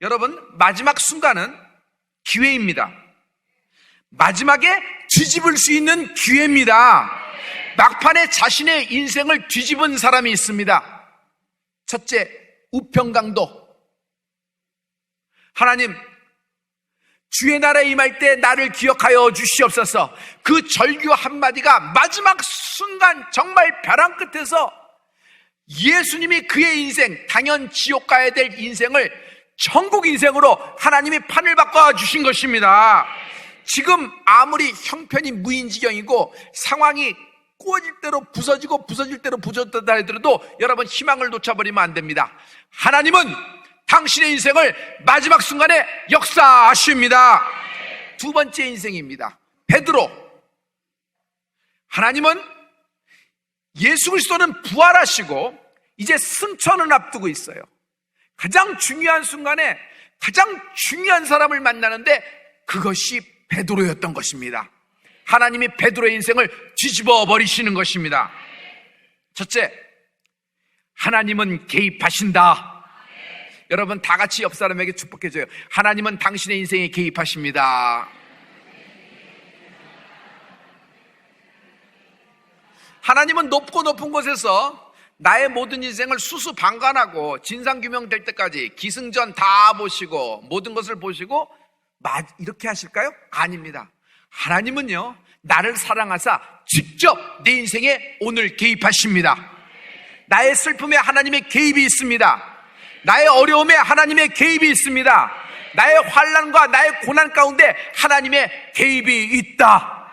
여러분, 마지막 순간은 기회입니다. 마지막에 뒤집을 수 있는 기회입니다. 막판에 자신의 인생을 뒤집은 사람이 있습니다. 첫째, 우편강도. 하나님, 주의 나라에 임할 때 나를 기억하여 주시옵소서. 그 절규 한마디가 마지막 순간 정말 벼랑 끝에서 예수님이 그의 인생, 당연 지옥 가야 될 인생을 천국 인생으로 하나님이 판을 바꿔주신 것입니다. 지금 아무리 형편이 무인지경이고 상황이 꼬질 대로 부서지고 부서질 대로 부서졌다 하더라도 여러분, 희망을 놓쳐버리면 안 됩니다. 하나님은 당신의 인생을 마지막 순간에 역사하십니다. 두 번째 인생입니다. 베드로. 하나님은 예수 그리스도는 부활하시고 이제 승천을 앞두고 있어요. 가장 중요한 순간에 가장 중요한 사람을 만나는데 그것이 베드로였던 것입니다. 하나님이 베드로의 인생을 뒤집어 버리시는 것입니다. 첫째, 하나님은 개입하신다. 여러분, 다 같이 옆 사람에게 축복해줘요. 하나님은 당신의 인생에 개입하십니다. 하나님은 높고 높은 곳에서 나의 모든 인생을 수수방관하고 진상규명될 때까지 기승전 다 보시고 모든 것을 보시고 이렇게 하실까요? 아닙니다. 하나님은요, 나를 사랑하사 직접 내 인생에 오늘 개입하십니다. 나의 슬픔에 하나님의 개입이 있습니다. 나의 어려움에 하나님의 개입이 있습니다. 나의 환난과 나의 고난 가운데 하나님의 개입이 있다.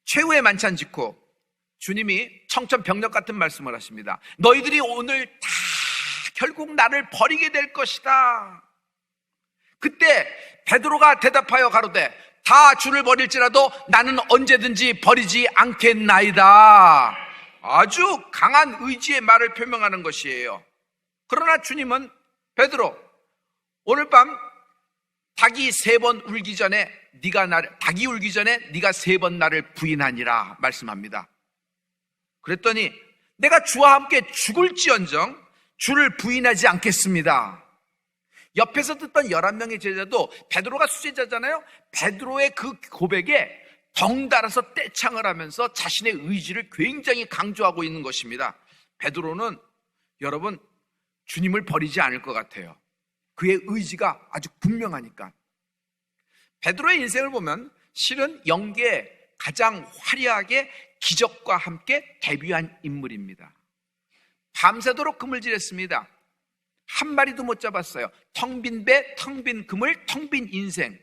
최후의 만찬 직후 주님이 청천벽력 같은 말씀을 하십니다. 너희들이 오늘 다 결국 나를 버리게 될 것이다. 그때 베드로가 대답하여 가로되 다 주를 버릴지라도 나는 언제든지 버리지 않겠나이다. 아주 강한 의지의 말을 표명하는 것이에요. 그러나 주님은 베드로, 오늘 밤 닭이 3번 울기 전에 닭이 울기 전에 네가 3번 나를 부인하니라 말씀합니다. 그랬더니 내가 주와 함께 죽을지언정 주를 부인하지 않겠습니다. 옆에서 듣던 11명의 제자도 베드로가 수제자잖아요. 베드로의 그 고백에 덩달아서 떼창을 하면서 자신의 의지를 굉장히 강조하고 있는 것입니다. 베드로는 여러분, 주님을 버리지 않을 것 같아요. 그의 의지가 아주 분명하니까. 베드로의 인생을 보면 실은 영계에 가장 화려하게 기적과 함께 데뷔한 인물입니다. 밤새도록 그물질했습니다. 한 마리도 못 잡았어요. 텅 빈 배, 텅 빈 그물, 텅 빈 인생.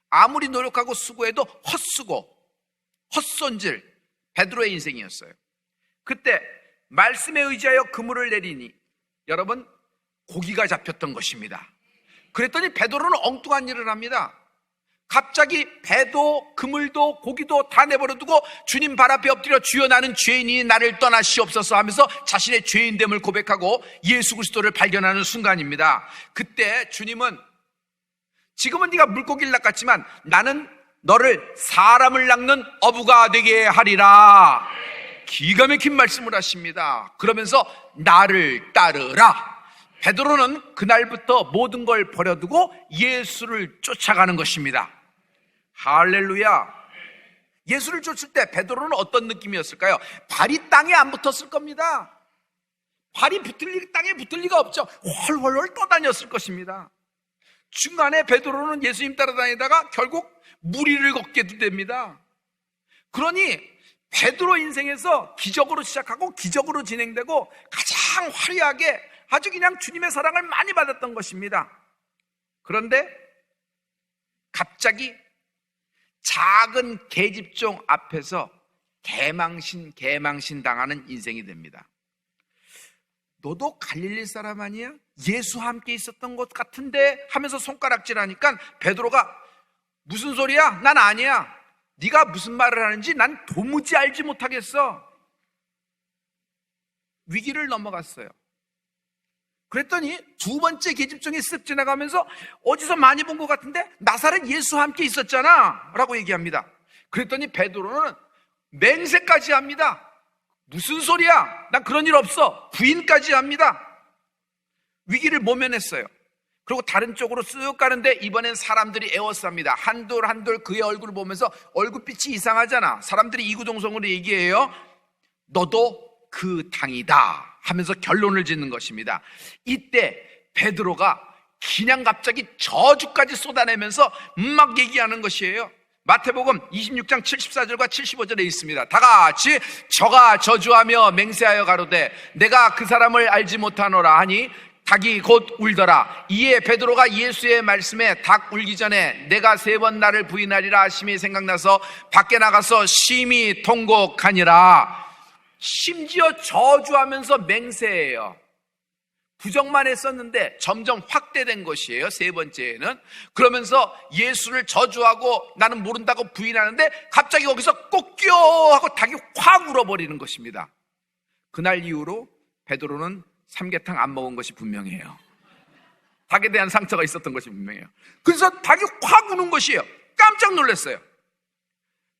아무리 노력하고 수고해도 헛수고, 헛손질, 베드로의 인생이었어요. 그때 말씀에 의지하여 그물을 내리니 여러분, 고기가 잡혔던 것입니다. 그랬더니 베드로는 엉뚱한 일을 합니다. 갑자기 배도 그물도 고기도 다 내버려두고 주님 발 앞에 엎드려 주여 나는 죄인이니 나를 떠나시옵소서 하면서 자신의 죄인됨을 고백하고 예수 그리스도를 발견하는 순간입니다. 그때 주님은 지금은 네가 물고기를 낚았지만 나는 너를 사람을 낚는 어부가 되게 하리라. 기가 막힌 말씀을 하십니다. 그러면서 나를 따르라. 베드로는 그날부터 모든 걸 버려두고 예수를 쫓아가는 것입니다. 할렐루야. 예수를 쫓을 때 베드로는 어떤 느낌이었을까요? 발이 땅에 안 붙었을 겁니다. 발이 땅에 붙을 리가 없죠. 훨훨 떠다녔을 것입니다. 중간에 베드로는 예수님 따라다니다가 결국 무리를 걷게 됩니다. 그러니 베드로 인생에서 기적으로 시작하고 기적으로 진행되고 가장 화려하게 아주 그냥 주님의 사랑을 많이 받았던 것입니다. 그런데 갑자기 작은 계집종 앞에서 개망신 당하는 인생이 됩니다. 너도 갈릴리 사람 아니야? 예수와 함께 있었던 것 같은데 하면서 손가락질하니까 베드로가 무슨 소리야? 난 아니야. 네가 무슨 말을 하는지 난 도무지 알지 못하겠어. 위기를 넘어갔어요. 그랬더니 두 번째 계집종이 쓱 지나가면서 어디서 많이 본 것 같은데 나사렛 예수와 함께 있었잖아 라고 얘기합니다. 그랬더니 베드로는 맹세까지 합니다. 무슨 소리야? 난 그런 일 없어. 부인까지 합니다. 위기를 모면했어요. 그리고 다른 쪽으로 쓱 가는데 이번엔 사람들이 에워쌉니다. 한돌 그의 얼굴을 보면서 얼굴빛이 이상하잖아. 사람들이 이구동성으로 얘기해요. 너도 그 당이다 하면서 결론을 짓는 것입니다. 이때 베드로가 그냥 갑자기 저주까지 쏟아내면서 막 얘기하는 것이에요. 마태복음 26장 74절과 75절에 있습니다. 다 같이 저가 저주하며 맹세하여 가로되 내가 그 사람을 알지 못하노라 하니 닭이 곧 울더라. 이에 베드로가 예수의 말씀에 닭 울기 전에 내가 3번 나를 부인하리라 하심이 생각나서 밖에 나가서 심히 통곡하니라. 심지어 저주하면서 맹세해요. 부정만 했었는데 점점 확대된 것이에요. 3번째에는 그러면서 예수를 저주하고 나는 모른다고 부인하는데 갑자기 거기서 꼭끼요 하고 닭이 확 울어버리는 것입니다. 그날 이후로 베드로는 삼계탕 안 먹은 것이 분명해요. 닭에 대한 상처가 있었던 것이 분명해요. 그래서 닭이 확 우는 것이에요. 깜짝 놀랐어요.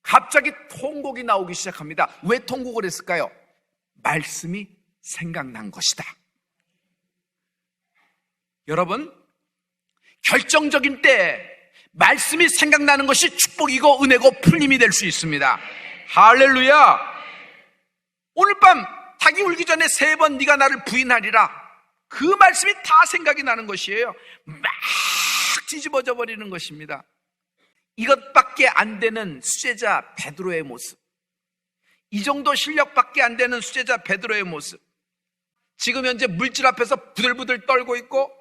갑자기 통곡이 나오기 시작합니다. 왜 통곡을 했을까요? 말씀이 생각난 것이다. 여러분, 결정적인 때 말씀이 생각나는 것이 축복이고 은혜고 풀림이 될 수 있습니다. 할렐루야. 오늘 밤 닭이 울기 전에 3번 네가 나를 부인하리라, 그 말씀이 다 생각이 나는 것이에요. 막 뒤집어져 버리는 것입니다. 이것밖에 안 되는 수제자 베드로의 모습, 이 정도 실력밖에 안 되는 수제자 베드로의 모습, 지금 현재 물질 앞에서 부들부들 떨고 있고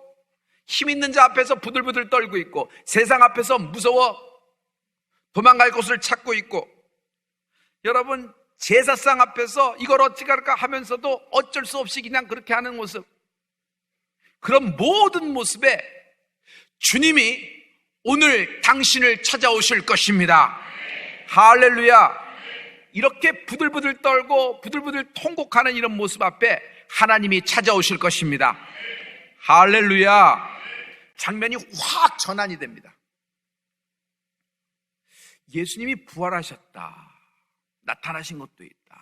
힘 있는 자 앞에서 부들부들 떨고 있고 세상 앞에서 무서워 도망갈 곳을 찾고 있고, 여러분 제사상 앞에서 이걸 어찌 할까 하면서도 어쩔 수 없이 그냥 그렇게 하는 모습, 그런 모든 모습에 주님이 오늘 당신을 찾아오실 것입니다. 할렐루야. 이렇게 부들부들 떨고 부들부들 통곡하는 이런 모습 앞에 하나님이 찾아오실 것입니다. 할렐루야. 장면이 확 전환이 됩니다. 예수님이 부활하셨다, 나타나신 것도 있다.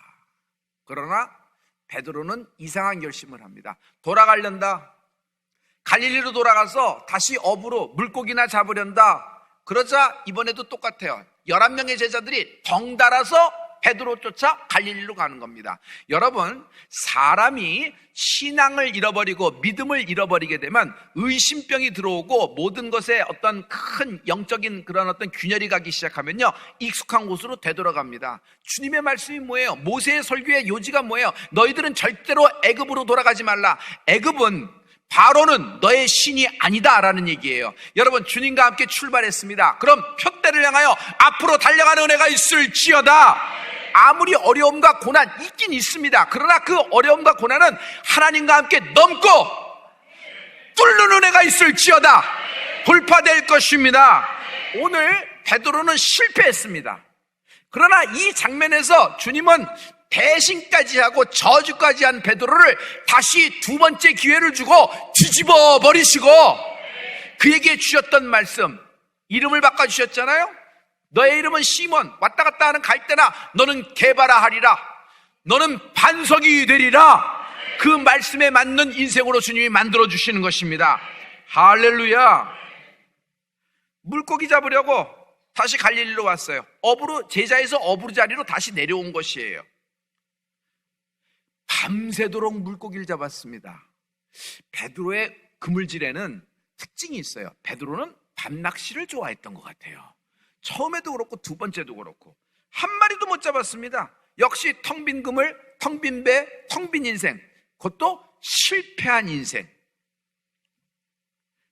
그러나 베드로는 이상한 결심을 합니다. 돌아가련다. 갈릴리로 돌아가서 다시 어부로 물고기나 잡으련다. 그러자 이번에도 똑같아요. 11명의 제자들이 덩달아서 베드로 쫓아 갈릴리로 가는 겁니다. 여러분, 사람이 신앙을 잃어버리고 믿음을 잃어버리게 되면 의심병이 들어오고 모든 것에 어떤 큰 영적인 그런 어떤 균열이 가기 시작하면요, 익숙한 곳으로 되돌아갑니다. 주님의 말씀이 뭐예요? 모세의 설교의 요지가 뭐예요? 너희들은 절대로 애굽으로 돌아가지 말라. 애굽은, 바로는 너의 신이 아니다라는 얘기예요. 여러분, 주님과 함께 출발했습니다. 그럼 표대를 향하여 앞으로 달려가는 은혜가 있을지어다. 아무리 어려움과 고난 있긴 있습니다. 그러나 그 어려움과 고난은 하나님과 함께 넘고 뚫는 은혜가 있을지어다. 돌파될 것입니다. 오늘 베드로는 실패했습니다. 그러나 이 장면에서 주님은 배신까지 하고 저주까지 한 베드로를 다시 2번째 기회를 주고 뒤집어 버리시고 그에게 주셨던 말씀, 이름을 바꿔주셨잖아요. 너의 이름은 시몬, 왔다 갔다 하는 갈대나 너는 게바라 하리라. 너는 반석이 되리라. 그 말씀에 맞는 인생으로 주님이 만들어주시는 것입니다. 할렐루야. 물고기 잡으려고 다시 갈릴리로 왔어요. 어부로, 제자에서 어부 자리로 다시 내려온 것이에요. 밤새도록 물고기를 잡았습니다. 베드로의 그물질에는 특징이 있어요. 베드로는 밤낚시를 좋아했던 것 같아요. 처음에도 그렇고 2번째도 그렇고 한 마리도 못 잡았습니다. 역시 텅 빈 그물, 텅 빈 배, 텅 빈 인생, 그것도 실패한 인생.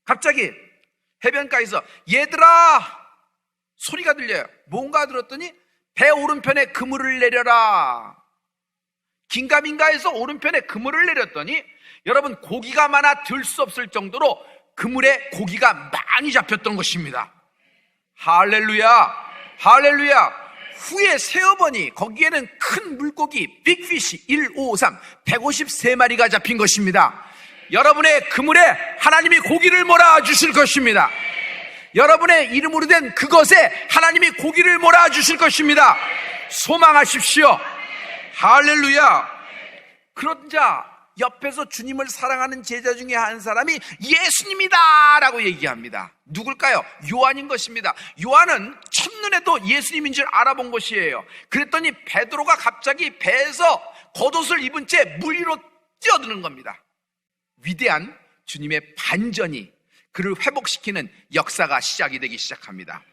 갑자기 해변가에서 얘들아 소리가 들려요. 뭔가 들었더니 배 오른편에 그물을 내려라. 긴가민가에서 오른편에 그물을 내렸더니 여러분, 고기가 많아 들 수 없을 정도로 그물에 고기가 많이 잡혔던 것입니다. 할렐루야. 할렐루야. 후에 세어보니 거기에는 큰 물고기 빅피시 1553 153마리가 잡힌 것입니다. 여러분의 그물에 하나님이 고기를 몰아주실 것입니다. 여러분의 이름으로 된 그것에 하나님이 고기를 몰아주실 것입니다. 소망하십시오. 할렐루야. 그러자 옆에서 주님을 사랑하는 제자 중에 한 사람이 예수님이다 라고 얘기합니다. 누굴까요? 요한인 것입니다. 요한은 첫눈에도 예수님인 줄 알아본 것이에요. 그랬더니 베드로가 갑자기 배에서 겉옷을 입은 채 물 위로 뛰어드는 겁니다. 위대한 주님의 반전이 그를 회복시키는 역사가 시작이 되기 시작합니다.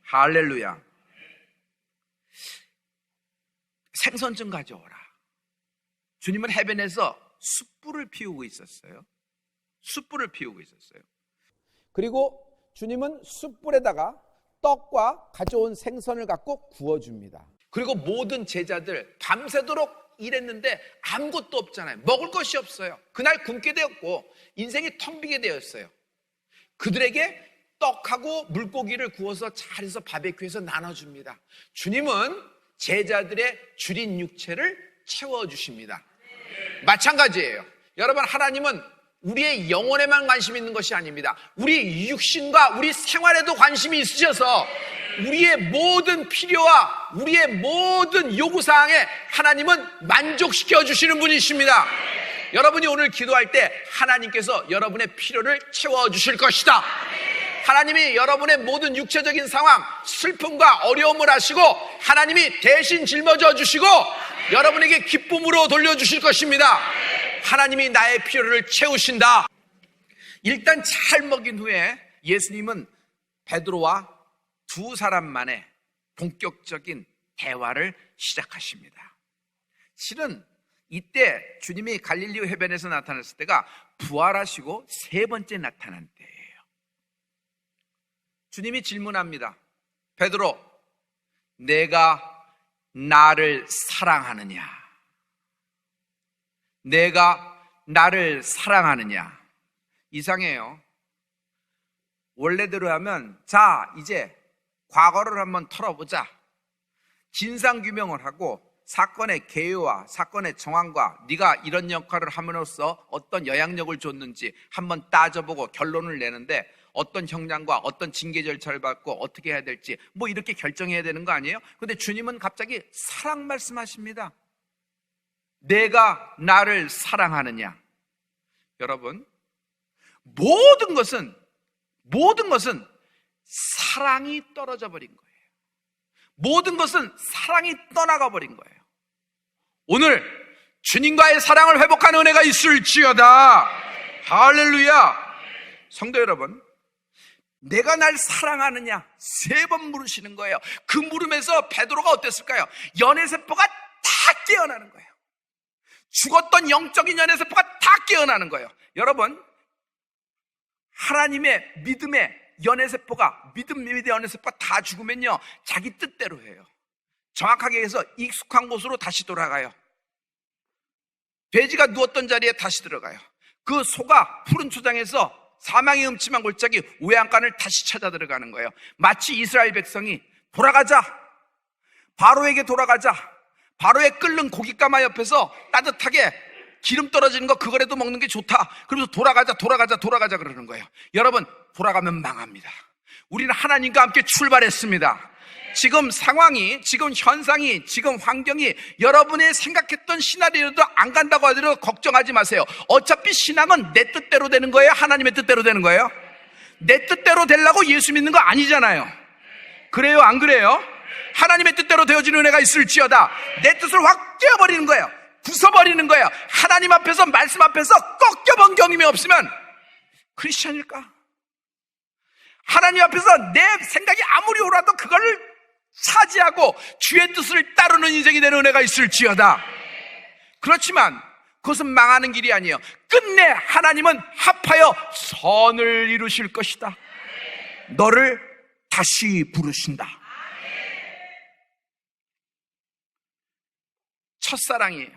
할렐루야. 생선 좀 가져오라. 주님은 해변에서 숯불을 피우고 있었어요. 숯불을 피우고 있었어요. 그리고 주님은 숯불에다가 떡과 가져온 생선을 갖고 구워줍니다. 그리고 모든 제자들 밤새도록 일했는데 아무것도 없잖아요. 먹을 것이 없어요. 그날 굶게 되었고 인생이 텅 비게 되었어요. 그들에게 떡하고 물고기를 구워서 잘해서 바베큐해서 나눠줍니다. 주님은 제자들의 줄인 육체를 채워주십니다. 마찬가지예요. 여러분, 하나님은 우리의 영혼에만 관심이 있는 것이 아닙니다. 우리 육신과 우리 생활에도 관심이 있으셔서 우리의 모든 필요와 우리의 모든 요구사항에 하나님은 만족시켜 주시는 분이십니다. 여러분이 오늘 기도할 때 하나님께서 여러분의 필요를 채워주실 것이다. 하나님이 여러분의 모든 육체적인 상황, 슬픔과 어려움을 아시고 하나님이 대신 짊어져 주시고 여러분에게 기쁨으로 돌려주실 것입니다. 하나님이 나의 필요를 채우신다. 일단 잘 먹인 후에 예수님은 베드로와 두 사람만의 본격적인 대화를 시작하십니다. 실은 이때 주님이 갈릴리 해변에서 나타났을 때가 부활하시고 세 번째 나타난 때예요. 주님이 질문합니다. 베드로, 내가 나를 사랑하느냐? 내가 나를 사랑하느냐? 이상해요. 원래대로 하면 자, 이제 과거를 한번 털어보자. 진상규명을 하고 사건의 개요와 사건의 정황과 네가 이런 역할을 함으로써 어떤 영향력을 줬는지 한번 따져보고 결론을 내는데 어떤 형량과 어떤 징계 절차를 받고 어떻게 해야 될지 뭐 이렇게 결정해야 되는 거 아니에요? 근데 주님은 갑자기 사랑 말씀하십니다. 내가 나를 사랑하느냐? 여러분, 모든 것은 사랑이 떨어져 버린 거예요. 모든 것은 사랑이 떠나가 버린 거예요. 오늘 주님과의 사랑을 회복하는 은혜가 있을지어다. 할렐루야. 성도 여러분, 내가 날 사랑하느냐? 세 번 물으시는 거예요. 그 물음에서 베드로가 어땠을까요? 연애세포가 다 깨어나는 거예요. 죽었던 영적인 연애세포가 다 깨어나는 거예요. 여러분, 하나님의 믿음의 연애세포가, 믿음의 연애세포가 다 죽으면요, 자기 뜻대로 해요. 정확하게 해서 익숙한 곳으로 다시 돌아가요. 돼지가 누웠던 자리에 다시 들어가요. 그 소가 푸른 초장에서 사망의 음침한 골짜기 외양간을 다시 찾아 들어가는 거예요. 마치 이스라엘 백성이 돌아가자, 바로에게 돌아가자, 바로의 끓는 고깃가마 옆에서 따뜻하게 기름 떨어지는 거 그거라도 먹는 게 좋다. 그러면서 돌아가자 그러는 거예요. 여러분, 돌아가면 망합니다. 우리는 하나님과 함께 출발했습니다. 지금 상황이, 지금 현상이, 지금 환경이 여러분의 생각했던 시나리오도 안 간다고 하더라도 걱정하지 마세요. 어차피 신앙은 내 뜻대로 되는 거예요? 하나님의 뜻대로 되는 거예요? 내 뜻대로 되려고 예수 믿는 거 아니잖아요. 그래요? 안 그래요? 하나님의 뜻대로 되어지는 은혜가 있을지어다. 내 뜻을 확 떼어버리는 거예요. 부숴버리는 거예요. 하나님 앞에서, 말씀 앞에서 꺾여본 경험이 없으면 크리스찬일까? 하나님 앞에서 내 생각이 아무리 옳아도 그걸 차지하고 주의 뜻을 따르는 인생이 되는 은혜가 있을지어다. 그렇지만 그것은 망하는 길이 아니에요. 끝내 하나님은 합하여 선을 이루실 것이다. 너를 다시 부르신다. 첫사랑이에요.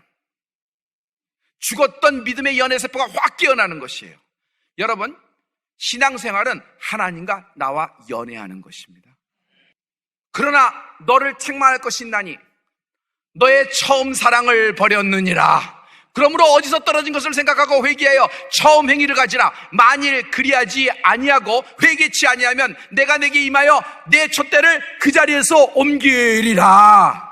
죽었던 믿음의 연애세포가 확 깨어나는 것이에요. 여러분, 신앙생활은 하나님과 나와 연애하는 것입니다. 그러나 너를 책망할 것이 있나니 너의 처음 사랑을 버렸느니라. 그러므로 어디서 떨어진 것을 생각하고 회개하여 처음 행위를 가지라. 만일 그리하지 아니하고 회개치 아니하면 내가 내게 임하여 내 촛대를 그 자리에서 옮기리라.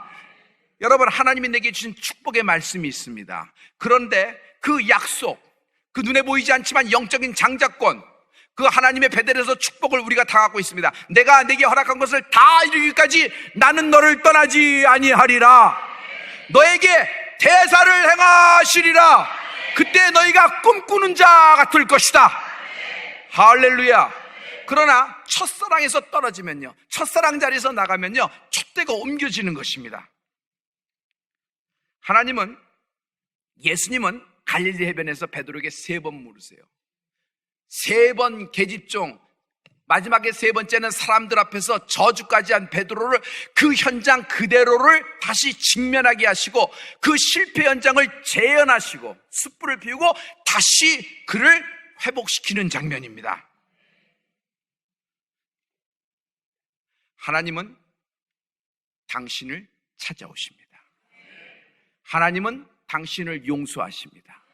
여러분, 하나님이 내게 주신 축복의 말씀이 있습니다. 그런데 그 약속, 그 눈에 보이지 않지만 영적인 장자권, 그 하나님의 베델에서 축복을 우리가 다 갖고 있습니다. 내가 내게 허락한 것을 다 이루기까지 나는 너를 떠나지 아니하리라. 너에게 대사를 행하시리라. 그때 너희가 꿈꾸는 자 같을 것이다. 할렐루야. 그러나 첫사랑에서 떨어지면요, 첫사랑 자리에서 나가면요, 촛대가 옮겨지는 것입니다. 하나님은, 예수님은 갈릴리 해변에서 베드로에게 3번 물으세요. 3번 계집종, 마지막에 3번째는 사람들 앞에서 저주까지 한 베드로를, 그 현장 그대로를 다시 직면하게 하시고 그 실패 현장을 재현하시고 숯불을 피우고 다시 그를 회복시키는 장면입니다. 하나님은 당신을 찾아오십니다. 하나님은 당신을 용서하십니다.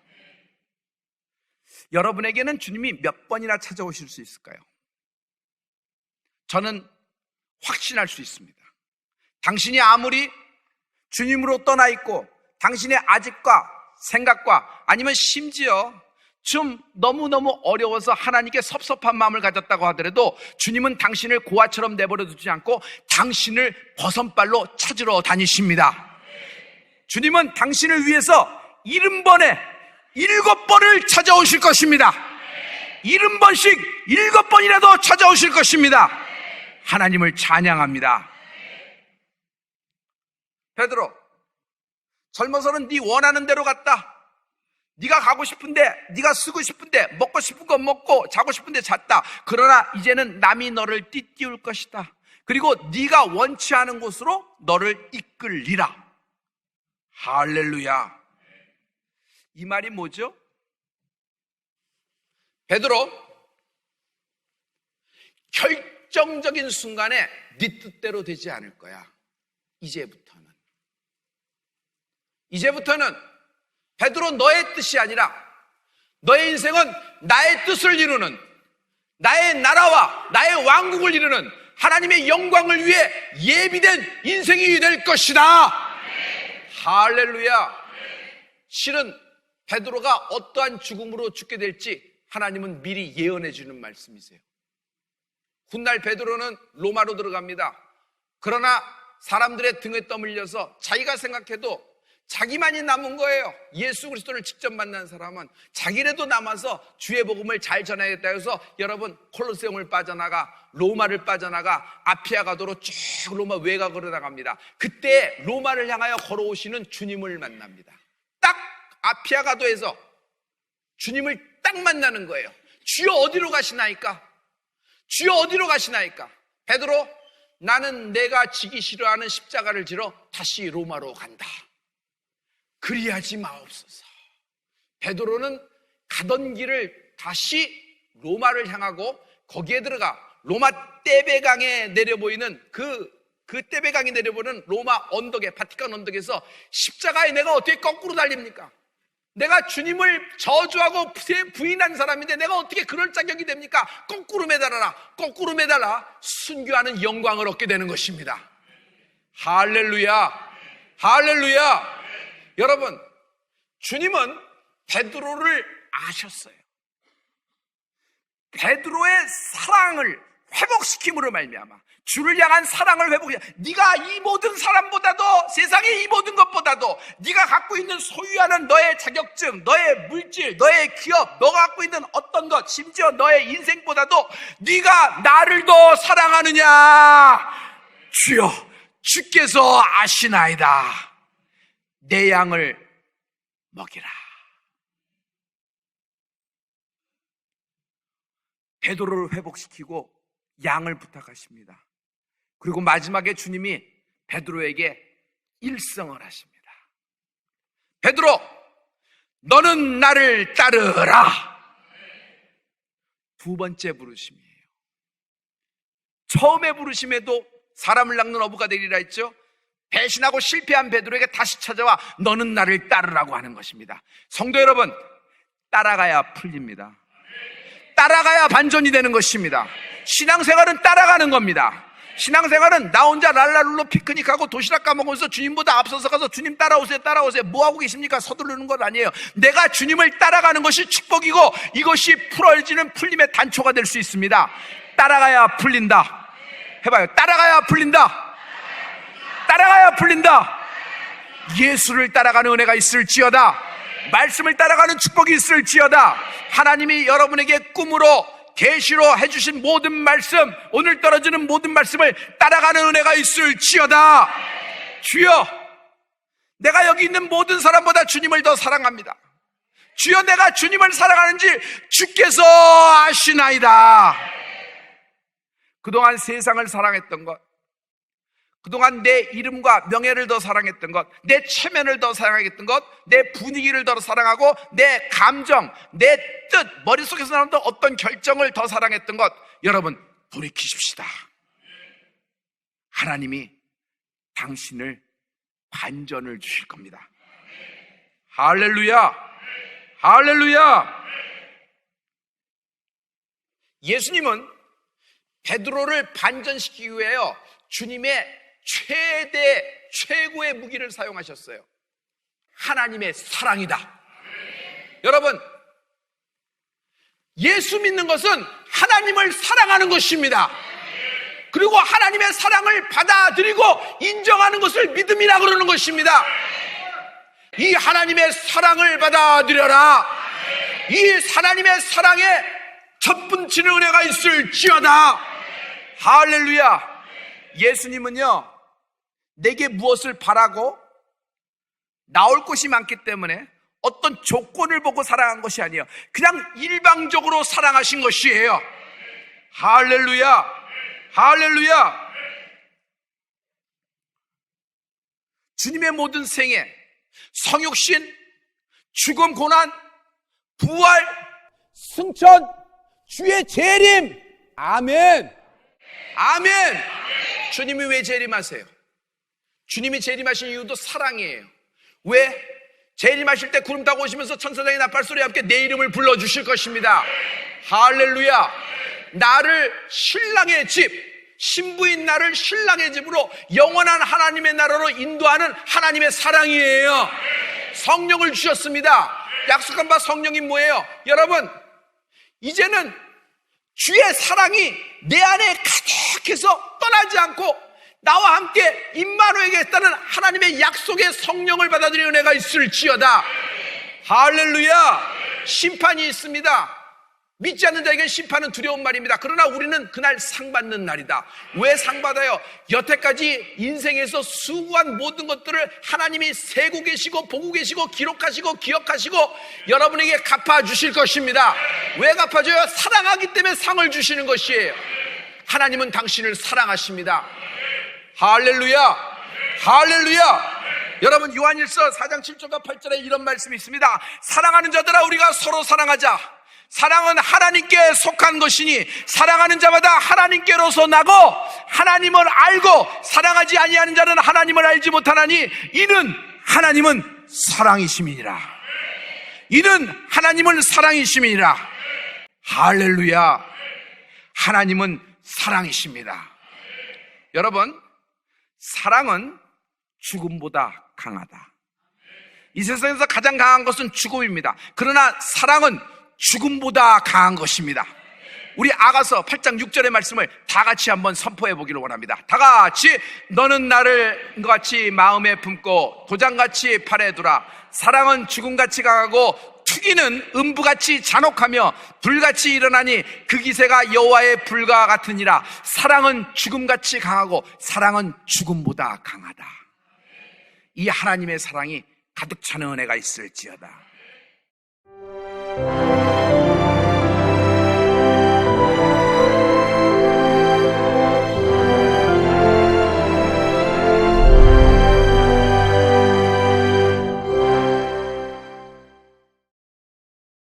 여러분에게는 주님이 몇 번이나 찾아오실 수 있을까요? 저는 확신할 수 있습니다. 당신이 아무리 주님으로 떠나 있고 당신의 아집과 생각과 아니면 심지어 좀 너무너무 어려워서 하나님께 섭섭한 마음을 가졌다고 하더라도 주님은 당신을 고아처럼 내버려 두지 않고 당신을 버선발로 찾으러 다니십니다. 주님은 당신을 위해서 70번에 7번을 찾아오실 것입니다. 70번씩 7번이라도 찾아오실 것입니다. 하나님을 찬양합니다. 베드로, 젊어서는 네 원하는 대로 갔다. 네가 가고 싶은데, 네가 쓰고 싶은데, 먹고 싶은 거 먹고 자고 싶은데 잤다. 그러나 이제는 남이 너를 띠띠울 것이다. 그리고 네가 원치 않은 곳으로 너를 이끌리라. 할렐루야. 이 말이 뭐죠? 베드로, 결정적인 순간에 네 뜻대로 되지 않을 거야. 이제부터는 베드로, 너의 뜻이 아니라 너의 인생은 나의 뜻을 이루는, 나의 나라와 나의 왕국을 이루는 하나님의 영광을 위해 예비된 인생이 될 것이다. 할렐루야. 실은 베드로가 어떠한 죽음으로 죽게 될지 하나님은 미리 예언해 주는 말씀이세요. 훗날 베드로는 로마로 들어갑니다. 그러나 사람들의 등에 떠밀려서 자기가 생각해도 자기만이 남은 거예요. 예수 그리스도를 직접 만난 사람은 자기라도 남아서 주의 복음을 잘 전해야겠다 해서 여러분, 콜로세움을 빠져나가 로마를 빠져나가 아피아가도로 쭉 로마 외곽으로 나갑니다. 그때 로마를 향하여 걸어오시는 주님을 만납니다. 딱 아피아가도에서 주님을 딱 만나는 거예요. 주여 어디로 가시나이까? 주여 어디로 가시나이까? 베드로, 나는 내가 지기 싫어하는 십자가를 지러 다시 로마로 간다. 그리하지 마옵소서. 베드로는 가던 길을 다시 로마를 향하고 거기에 들어가 로마 떼베강에 내려 보이는 그 떼베강에 내려보는 로마 언덕에, 바티칸 언덕에서 십자가에 내가 어떻게 거꾸로 달립니까? 내가 주님을 저주하고 부인한 사람인데 내가 어떻게 그럴 자격이 됩니까? 거꾸로 매달아라. 거꾸로 매달아 순교하는 영광을 얻게 되는 것입니다. 할렐루야. 할렐루야. 여러분, 주님은 베드로를 아셨어요. 베드로의 사랑을 회복시킴으로 말미암아 주를 향한 사랑을 회복해. 네가 이 모든 사람보다도, 세상의 이 모든 것보다도 네가 갖고 있는 소유하는 너의 자격증, 너의 물질, 너의 기업, 너가 갖고 있는 어떤 것, 심지어 너의 인생보다도 네가 나를 더 사랑하느냐? 주여, 주께서 아시나이다. 내 양을 먹이라. 베드로를 회복시키고 양을 부탁하십니다. 그리고 마지막에 주님이 베드로에게 일성을 하십니다. 베드로, 너는 나를 따르라. 2번째 부르심이에요. 처음에 부르심에도 사람을 낚는 어부가 되리라 했죠. 배신하고 실패한 베드로에게 다시 찾아와 너는 나를 따르라고 하는 것입니다. 성도 여러분, 따라가야 풀립니다. 따라가야 반전이 되는 것입니다. 신앙생활은 따라가는 겁니다. 신앙생활은 나 혼자 랄랄룰로 피크닉하고 도시락 까먹으면서 주님보다 앞서서 가서 주님 따라오세요 따라오세요 뭐하고 계십니까? 서두르는 것 아니에요. 내가 주님을 따라가는 것이 축복이고 이것이 풀어지는 풀림의 단초가 될 수 있습니다. 따라가야 풀린다. 해봐요. 따라가야 풀린다. 따라가야 풀린다. 예수를 따라가는 은혜가 있을지어다. 말씀을 따라가는 축복이 있을지어다. 하나님이 여러분에게 꿈으로 계시로 해주신 모든 말씀, 오늘 떨어지는 모든 말씀을 따라가는 은혜가 있을지어다. 주여, 내가 여기 있는 모든 사람보다 주님을 더 사랑합니다. 주여, 내가 주님을 사랑하는지 주께서 아시나이다. 그동안 세상을 사랑했던 것, 그동안 내 이름과 명예를 더 사랑했던 것, 내 체면을 더 사랑했던 것, 내 분위기를 더 사랑하고 내 감정, 내 뜻, 머릿속에서 나오는 어떤 결정을 더 사랑했던 것, 여러분 돌이키십시다. 하나님이 당신을 반전을 주실 겁니다. 할렐루야, 할렐루야. 예수님은 베드로를 반전시키기 위해요, 주님의 최고의 무기를 사용하셨어요. 하나님의 사랑이다. 여러분, 예수 믿는 것은 하나님을 사랑하는 것입니다. 그리고 하나님의 사랑을 받아들이고 인정하는 것을 믿음이라 그러는 것입니다. 이 하나님의 사랑을 받아들여라. 이 하나님의 사랑에 접붙이는 은혜가 있을지어다. 할렐루야. 예수님은요, 내게 무엇을 바라고 나올 것이 많기 때문에 어떤 조건을 보고 사랑한 것이 아니에요. 그냥 일방적으로 사랑하신 것이에요. 할렐루야, 할렐루야. 주님의 모든 생애, 성육신, 죽음, 고난, 부활, 승천, 주의 재림. 아멘. 아멘. 주님이 왜 재림하세요? 주님이 재림하신 이유도 사랑이에요. 왜? 재림하실 때 구름 타고 오시면서 천사장의 나팔소리와 함께 내 이름을 불러주실 것입니다. 할렐루야. 나를 신랑의 집, 신부인 나를 신랑의 집으로 영원한 하나님의 나라로 인도하는 하나님의 사랑이에요. 성령을 주셨습니다. 약속한 바 성령이 뭐예요? 여러분, 이제는 주의 사랑이 내 안에 가득해서 떠나지 않고 나와 함께 임마누엘에게있다는 하나님의 약속의 성령을 받아들이는 은혜가 있을지어다. 할렐루야. 심판이 있습니다. 믿지 않는 자에게 심판은 두려운 말입니다. 그러나 우리는 그날 상 받는 날이다. 왜 상 받아요? 여태까지 인생에서 수고한 모든 것들을 하나님이 세고 계시고 보고 계시고 기록하시고 기억하시고 여러분에게 갚아주실 것입니다. 왜 갚아줘요? 사랑하기 때문에 상을 주시는 것이에요. 하나님은 당신을 사랑하십니다. 할렐루야, 할렐루야. 여러분, 요한일서 4장 7절과 8절에 이런 말씀이 있습니다. 사랑하는 자들아, 우리가 서로 사랑하자. 사랑은 하나님께 속한 것이니 사랑하는 자마다 하나님께로서 나고 하나님을 알고 사랑하지 아니하는 자는 하나님을 알지 못하나니 이는 하나님은 사랑이심이니라. 이는 하나님은 사랑이심이니라. 할렐루야. 하나님은 사랑이십니다. 여러분, 사랑은 죽음보다 강하다. 이 세상에서 가장 강한 것은 죽음입니다. 그러나 사랑은 죽음보다 강한 것입니다. 우리 아가서 8장 6절의 말씀을 다 같이 한번 선포해 보기를 원합니다. 다 같이. 너는 나를 같이 마음에 품고 도장같이 팔에 두라. 사랑은 죽음같이 강하고 투기는 음부같이 잔혹하며 불같이 일어나니 그 기세가 여호와의 불과 같으니라. 사랑은 죽음같이 강하고 사랑은 죽음보다 강하다. 이 하나님의 사랑이 가득 차는 은혜가 있을지어다.